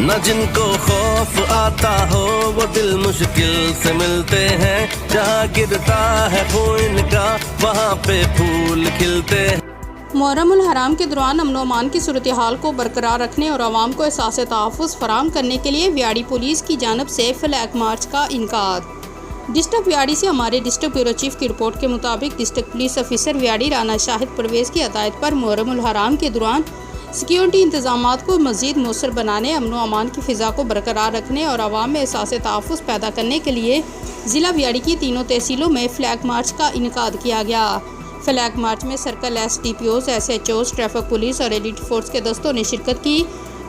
न जिनको खौफ आता हो वो दिल मुश्किल से मिलते हैं। जहाँ गिरता है खून का वहाँ पे फूल खिलते हैं। मुहर्रमुल हराम के दौरान अमन व अमान की सूरत हाल को बरकरार रखने और आवाम को एहसास तहफ़्फ़ुज़ फराहम करने के लिए व्याड़ी पुलिस की जानब से फ्लैग मार्च का इनकाद। डिस्ट्रिक्ट व्याड़ी से हमारे डिस्ट्रिक्ट ब्यूरो चीफ की रिपोर्ट के मुताबिक district police officer Vehari Rana Shahid Parvez की हदायत पर मुहर्रमुल हराम के दौरान सिक्योरिटी इंतजामात को मज़ीद मौसर बनाने, अमन व अमान की फ़िज़ा को बरकरार रखने और आवाम में एहसास तहफ़्फ़ुज़ पैदा करने के लिए ज़िला व्याड़ी की तीनों तहसीलों में फ्लैग मार्च का इनकाद किया गया। फ्लैग मार्च में circle SDPOs, SHOs, traffic police और एलिट फोर्स के दस्तों ने शिरकत की।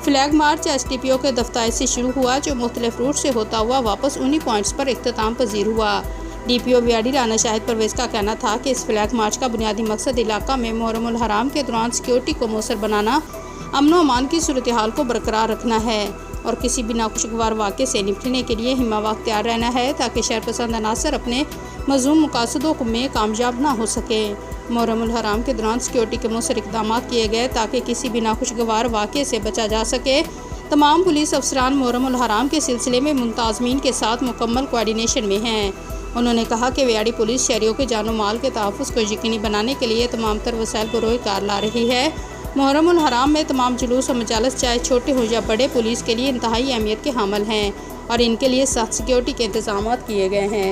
फ्लैग मार्च SDPO के दफ्तर से शुरू हुआ, जो मुख्तलिफ रूट से होता हुआ वापस उन्हीं पॉइंट्स पर इख्तिताम पजीर हुआ। DPO व्याड़ी राना शाहिद परवेज़ का कहना था कि इस फ्लैग मार्च का बुनियादी मकसद इलाका में मुहर्रमुल हराम के दौरान सिक्योरिटी को मौसर बनाना, अमन व अमान की सूरत हाल को बरकरार रखना है और किसी भी नाखुशगवार वाक़े से निपटने के लिए हिम्मत तैयार रहना है, ताकि शरपसंद अनासर अपने मज़मूम मकासदों में कामयाब ना हो सके। मुहर्रमुल हराम के दौरान सिक्योरिटी के मौसर इक़दाम किए गए ताकि किसी भी नाखुशगवार वाक़े से बचा जा सके। तमाम पुलिस अफसरान मुहर्रमुल हराम के सिलसिले में मुंताज़मीन के साथ मुकम्मल कोऑर्डिनेशन में हैं। उन्होंने कहा कि व्याड़ी पुलिस शहरियों के जानो माल के तहफ़्फ़ुज़ को यकीनी बनाने के लिए तमाम तर वसाइल बरोए कार ला रही है। मुहर्रमुल हराम में तमाम जुलूस और मजालस, चाहे छोटे हो या बड़े, पुलिस के लिए इंतहाई अहमियत के हामिल हैं और इनके लिए सख्त सिक्योरिटी के इंतजाम किए गए हैं।